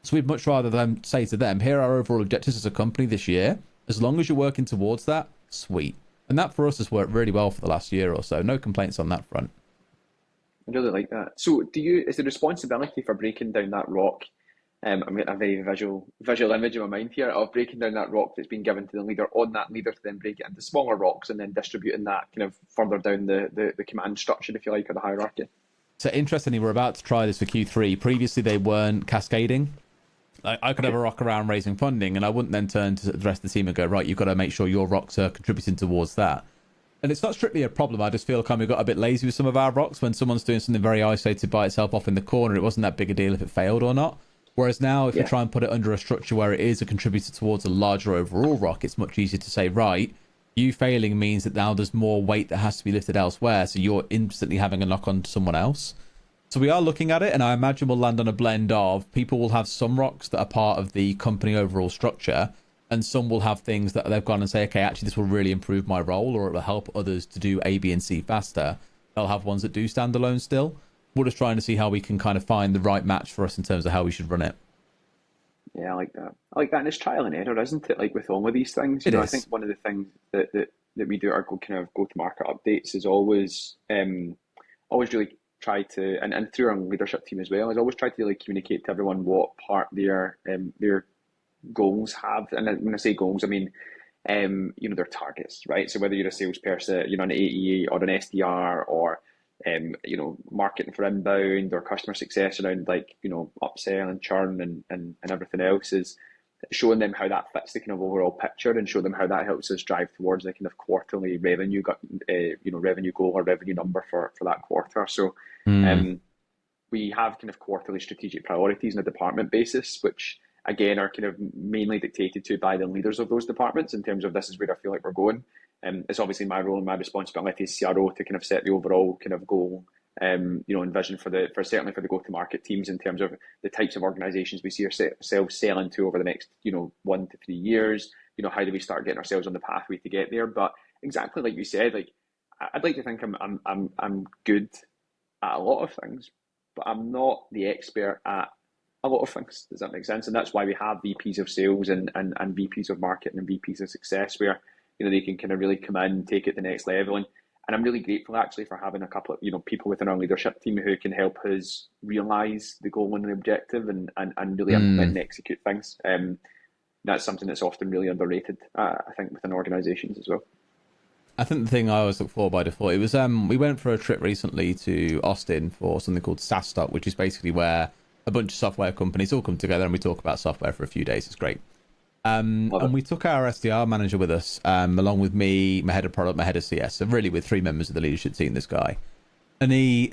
So we'd much rather them say to them, here are our overall objectives as a company this year. As long as you're working towards that, sweet. And that for us has worked really well for the last year or so. No complaints on that front. I really like that. So, is the responsibility for breaking down that rock? I'm getting a very visual image in my mind here of breaking down that rock that's been given to the leader, on that leader to then break it into smaller rocks and then distributing that kind of further down the command structure, if you like, or the hierarchy. So interestingly, we're about to try this for Q3. Previously, they weren't cascading. Like, I could have a rock around raising funding, and I wouldn't then turn to the rest of the team and go, right, you've got to make sure your rocks are contributing towards that. And it's not strictly a problem. I just feel kind of got a bit lazy with some of our rocks. When someone's doing something very isolated by itself off in the corner, it wasn't that big a deal if it failed or not. Whereas now, if you try and put it under a structure where it is a contributor towards a larger overall rock, it's much easier to say, right, you failing means that now there's more weight that has to be lifted elsewhere. So you're instantly having a knock on to someone else. So we are looking at it, and I imagine we'll land on a blend of people will have some rocks that are part of the company overall structure, and some will have things that they've gone and say, okay, actually this will really improve my role, or it will help others to do A, B, and C faster. They'll have ones that do stand alone still. We're just trying to see how we can kind of find the right match for us in terms of how we should run it. Yeah, I like that. I like that, and it's trial and error, isn't it? Like with all of these things, I think one of the things that we do at our kind of go to market updates is always really try to, and through our leadership team as well, is always try to really communicate to everyone what part their goals have. And when I say goals, I mean their targets, right? So whether you're a salesperson, an AE or an SDR, or marketing for inbound or customer success around like, upsell and churn and everything else is showing them how that fits the kind of overall picture, and show them how that helps us drive towards the kind of quarterly revenue, revenue goal or revenue number for that quarter. So, we have kind of quarterly strategic priorities on a department basis, which again are kind of mainly dictated to by the leaders of those departments in terms of this is where I feel like we're going. It's obviously my role and my responsibility as CRO to kind of set the overall kind of goal, and vision for certainly for the go-to-market teams in terms of the types of organizations we see ourselves selling to over the next 1 to 3 years. How do we start getting ourselves on the pathway to get there? But exactly like you said, like I'd like to think I'm good at a lot of things, but I'm not the expert at a lot of things. Does that make sense? And that's why we have VPs of sales and VPs of marketing and VPs of success, where they can kind of really come in and take it to the next level. And I'm really grateful actually for having a couple of people within our leadership team who can help us realize the goal and the objective and really implement and execute things. That's something that's often really underrated, I think, within organizations as well. I think the thing I always look for by default, it was we went for a trip recently to Austin for something called SaaS Talk, which is basically where a bunch of software companies all come together and we talk about software for a few days. It's great. And we took our SDR manager with us, along with me, my head of product, my head of CS. So really, with 3 members of the leadership team, this guy. And he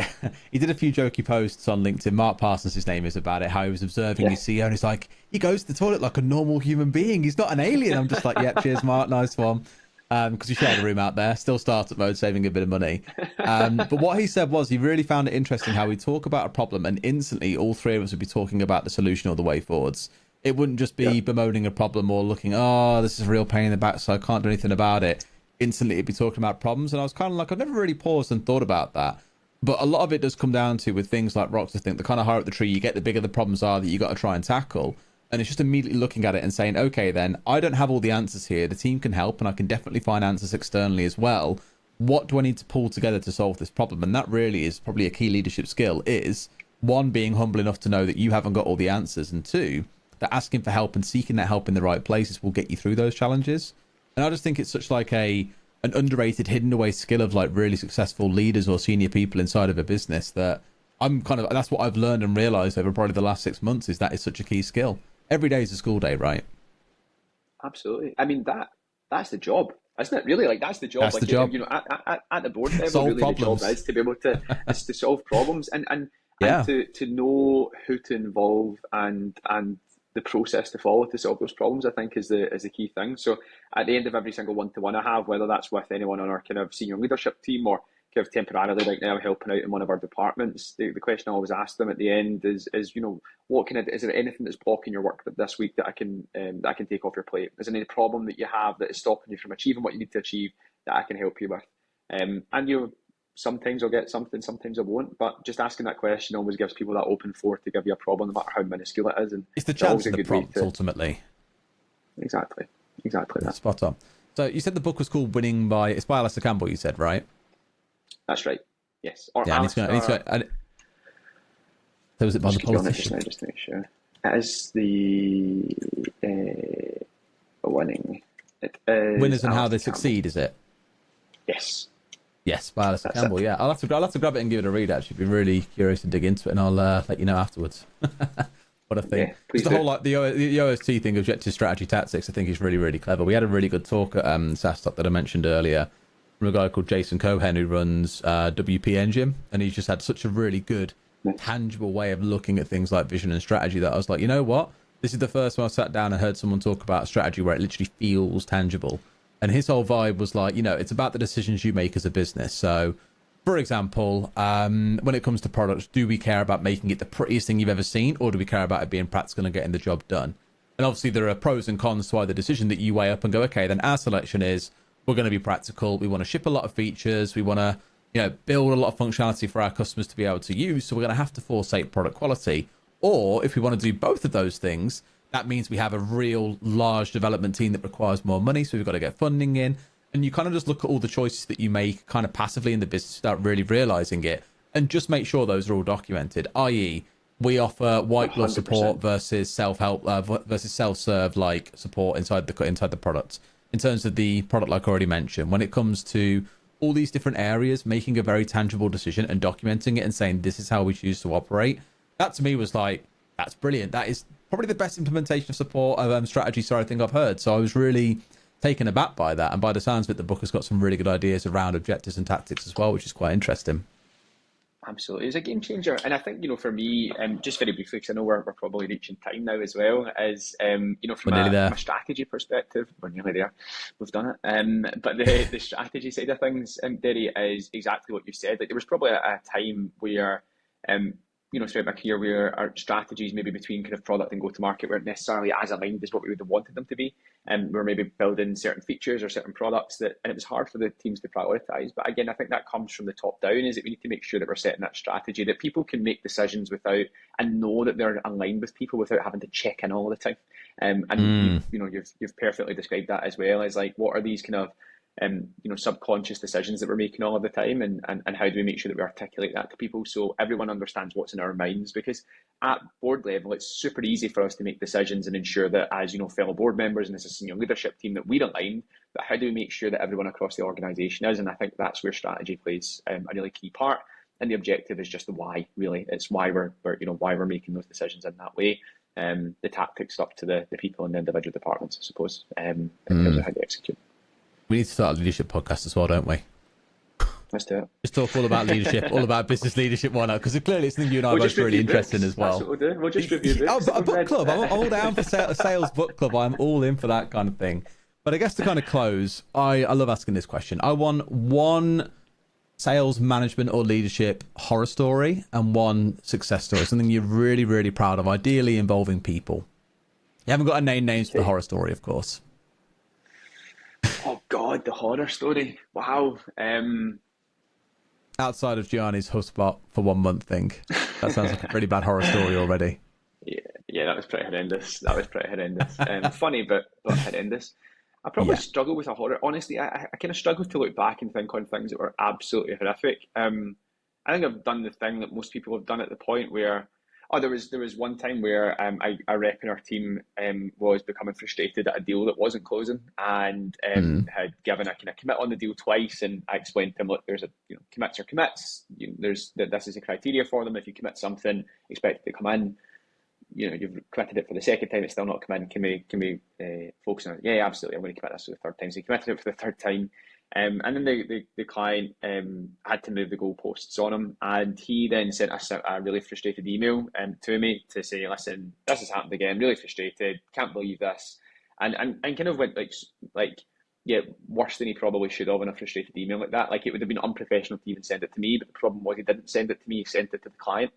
did a few jokey posts on LinkedIn. Mark Parsons, his name is, about it, how he was observing his CEO. And he's like, he goes to the toilet like a normal human being. He's not an alien. I'm just like, yeah, cheers, Mark. Nice one. Because he shared a room out there, still startup mode, saving a bit of money. But what he said was he really found it interesting how we talk about a problem and instantly all 3 of us would be talking about the solution or the way forwards. It wouldn't just be bemoaning a problem or looking, oh, this is a real pain in the back, so I can't do anything about it. Instantly, it'd be talking about problems. And I was kind of like, I've never really paused and thought about that. But a lot of it does come down to, with things like rocks, I think, the kind of higher up the tree you get, the bigger the problems are that you got to try and tackle. And it's just immediately looking at it and saying, okay, then I don't have all the answers here. The team can help, and I can definitely find answers externally as well. What do I need to pull together to solve this problem? And that really is probably a key leadership skill, is 1, being humble enough to know that you haven't got all the answers, and 2, that asking for help and seeking that help in the right places will get you through those challenges. And I just think it's such like an underrated, hidden away skill of like really successful leaders or senior people inside of a business that that's what I've learned and realized over probably the last 6 months, is that is such a key skill. Every day is a school day, right? Absolutely. I mean, that's the job, isn't it? Really, like that's the job. That's the job. At the board level, solve really problems. The job is to be able to is to solve problems and to know who to involve and the process to follow to solve those problems, I think is the key thing. So at the end of every single one-to-one I have, whether that's with anyone on our kind of senior leadership team or kind of temporarily right now helping out in one of our departments, the question I always ask them at the end is what is there anything that's blocking your work this week that I can take off your plate? Is there any problem that you have that is stopping you from achieving what you need to achieve that I can help you with? And sometimes I'll get something, sometimes I won't, but just asking that question always gives people that open floor to give you a problem, no matter how minuscule it is. And it's the chance of the prompt, ultimately. Exactly that. Spot on. So you said the book was called it's by Alistair Campbell, you said, right? That's right. Yes. Or yeah, so was it by the politician? Just to make sure. It is the winning. It is Winners and How They Succeed, is it? Yes. Yes, by Alistair Campbell. Yeah, I'll have to grab it and give it a read. Actually, be really curious to dig into it, and I'll let you know afterwards. What I think. Yeah, the whole like the OST thing, objective strategy tactics, I think is really, really clever. We had a really good talk at SaaS Talk that I mentioned earlier from a guy called Jason Cohen who runs WP Engine, and he's just had such a really good, tangible way of looking at things like vision and strategy that I was like, you know what? This is the first time I sat down and heard someone talk about strategy where it literally feels tangible. And his whole vibe was like, it's about the decisions you make as a business. So, for example, when it comes to products, do we care about making it the prettiest thing you've ever seen, or do we care about it being practical and getting the job done? And obviously there are pros and cons to either decision that you weigh up and go, okay, then our selection is we're going to be practical. We want to ship a lot of features. We want to, build a lot of functionality for our customers to be able to use. So we're going to have to forsake product quality. Or if we want to do both of those things, that means we have a real large development team that requires more money. So we've got to get funding in. And you kind of just look at all the choices that you make kind of passively in the business without really realizing it. And just make sure those are all documented, i.e. we offer white glove support versus self-help versus self-serve like support inside the product. In terms of the product, like I already mentioned, when it comes to all these different areas, making a very tangible decision and documenting it and saying, this is how we choose to operate. That to me was like, that's brilliant. That probably the best implementation of support strategy I think I've heard. So I was really taken aback by that. And by the sounds of it, the book has got some really good ideas around objectives and tactics as well, which is quite interesting. Absolutely, it's a game changer, and I think for me, just very briefly, because I know we're probably reaching time now as well. Is from a strategy perspective, we're nearly there, we've done it. But the strategy side of things, Derry, is exactly what you said. Like there was probably a time where throughout my career where our strategies maybe between kind of product and go-to-market weren't necessarily as aligned as what we would have wanted them to be. We're maybe building certain features or certain products and it was hard for the teams to prioritize. But again, I think that comes from the top down, is that we need to make sure that we're setting that strategy, that people can make decisions without and know that they're aligned with people without having to check in all the time. You've perfectly described that as well, as like, what are these kind of subconscious decisions that we're making all of the time, and how do we make sure that we articulate that to people so everyone understands what's in our minds? Because at board level, it's super easy for us to make decisions and ensure that as fellow board members and as a senior leadership team that we're aligned, but how do we make sure that everyone across the organisation is? And I think that's where strategy plays a really key part. And the objective is just the why, really. It's why we're making those decisions in that way. The tactics up to the people in the individual departments, I suppose, in terms of how they execute. We need to start a leadership podcast as well, don't we? Let's do it. Just talk all about leadership, all about business leadership, why not? Because clearly it's something you and I are both really interested in as well. That's what we'll do. We'll just review books. A book club. I'm all down for a sales book club. I'm all in for that kind of thing. But I guess to kind of close, I love asking this question. I want one sales management or leadership horror story and one success story, something you're really, really proud of, ideally involving people. You haven't got to name names for the horror story, of course. Oh God, the horror story! Wow. Outside of Gianni's HubSpot for 1 month thing, that sounds like a pretty bad horror story already. Yeah, that was pretty horrendous. Funny, but horrendous. I probably struggle with a horror. Honestly, I kind of struggle to look back and think on things that were absolutely horrific. I think I've done the thing that most people have done at the point where. There was one time where I reckon our team was becoming frustrated at a deal that wasn't closing, and had given a kind of commit on the deal twice, and I explained to him, look, there's commits are commits. This is a criteria for them. If you commit something, expect it to come in. You've committed it for the second time, it's still not come in. Can we focus on it? Yeah, absolutely. I'm going to commit this for the third time. So he committed it for the third time. And then the client had to move the goalposts on him, and he then sent us a really frustrated email to me to say, listen, this has happened again, really frustrated, can't believe this, and kind of went like worse than he probably should have in a frustrated email like that. Like, it would have been unprofessional to even send it to me, but the problem was he didn't send it to me, he sent it to the client.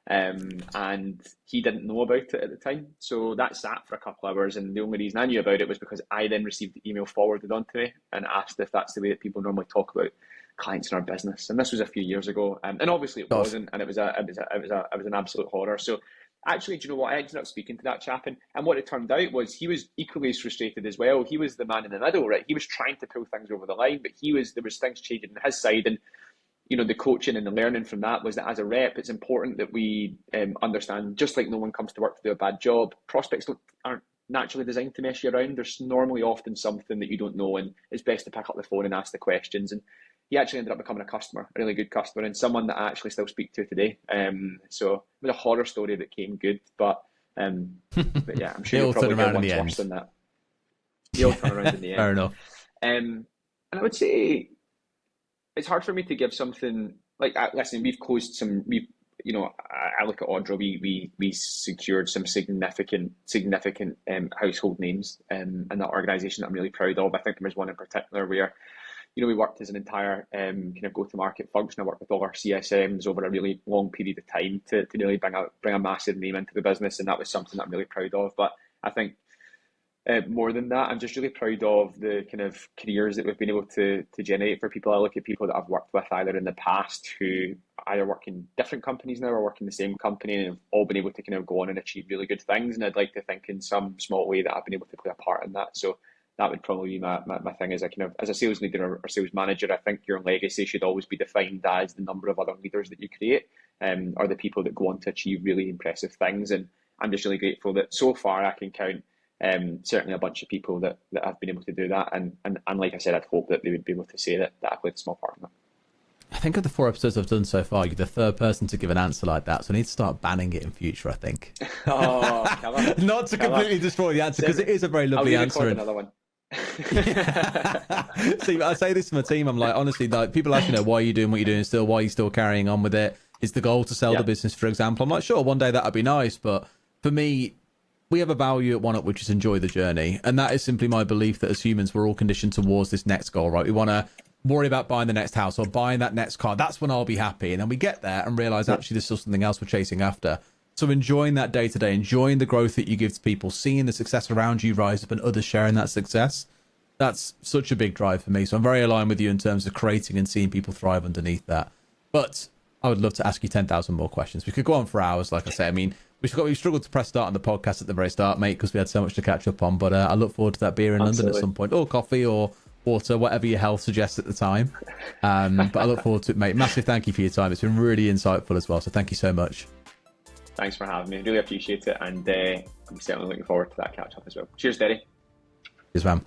And he didn't know about it at the time. So that sat for a couple of hours, and the only reason I knew about it was because I then received the email forwarded on to me and asked if that's the way that people normally talk about clients in our business. And this was a few years ago, and obviously it wasn't, and it was an absolute horror. So actually, do you know what? I ended up speaking to that chap, and what it turned out was he was equally as frustrated as well. He was the man in the middle, right? He was trying to pull things over the line, but there was things changing on his side, and the coaching and the learning from that was that as a rep, it's important that we understand, just like no one comes to work to do a bad job, prospects aren't naturally designed to mess you around. There's normally often something that you don't know, and it's best to pick up the phone and ask the questions. And he actually ended up becoming a customer, a really good customer, and someone that I actually still speak to today. So it was a horror story that came good, but yeah, I'm sure you'll probably get one worse than that. You'll turn around in the end. Fair enough. And I would say, it's hard for me to give something like, listen, we've closed some, I look at Audra, we secured some significant household names in that organisation that I'm really proud of. I think there was one in particular where, we worked as an entire kind of go-to-market function. I worked with all our CSMs over a really long period of time to really bring a massive name into the business, and that was something that I'm really proud of. But I think more than that, I'm just really proud of the kind of careers that we've been able to generate for people. I look at people that I've worked with either in the past who either work in different companies now or work in the same company, and have all been able to kind of go on and achieve really good things. And I'd like to think in some small way that I've been able to play a part in that. So that would probably be my thing as a sales leader or sales manager. I think your legacy should always be defined as the number of other leaders that you create, or the people that go on to achieve really impressive things. And I'm just really grateful that so far I can count certainly a bunch of people that have been able to do that, and like I said, I'd hope that they would be able to say that I played a small part in that. I think of the 4 episodes I've done so far, you're the third person to give an answer like that. So I need to start banning it in future, I think. Oh, Not to completely destroy the answer, because it is a very lovely answer. I'll another one. See, I say this to my team. I'm like, honestly, like, people ask me, why are you doing what you're doing still? Why are you still carrying on with it? Is the goal to sell the business, for example? I'm like, sure, one day that'd be nice. But for me, we have a value at OneUp, which is enjoy the journey. And that is simply my belief that as humans, we're all conditioned towards this next goal, right? We want to worry about buying the next house or buying that next car. That's when I'll be happy. And then we get there and realize actually there's still something else we're chasing after. So enjoying that day to day, enjoying the growth that you give to people, seeing the success around you rise up and others sharing that success. That's such a big drive for me. So I'm very aligned with you in terms of creating and seeing people thrive underneath that. But I would love to ask you 10,000 more questions. We could go on for hours, like I say. I mean, we struggled to press start on the podcast at the very start, mate, because we had so much to catch up on. But I look forward to that beer in London at some point, or coffee or water, whatever your health suggests at the time. But I look forward to it, mate. Massive thank you for your time. It's been really insightful as well. So thank you so much. Thanks for having me. Really appreciate it. And I'm certainly looking forward to that catch up as well. Cheers, Derry. Cheers, man.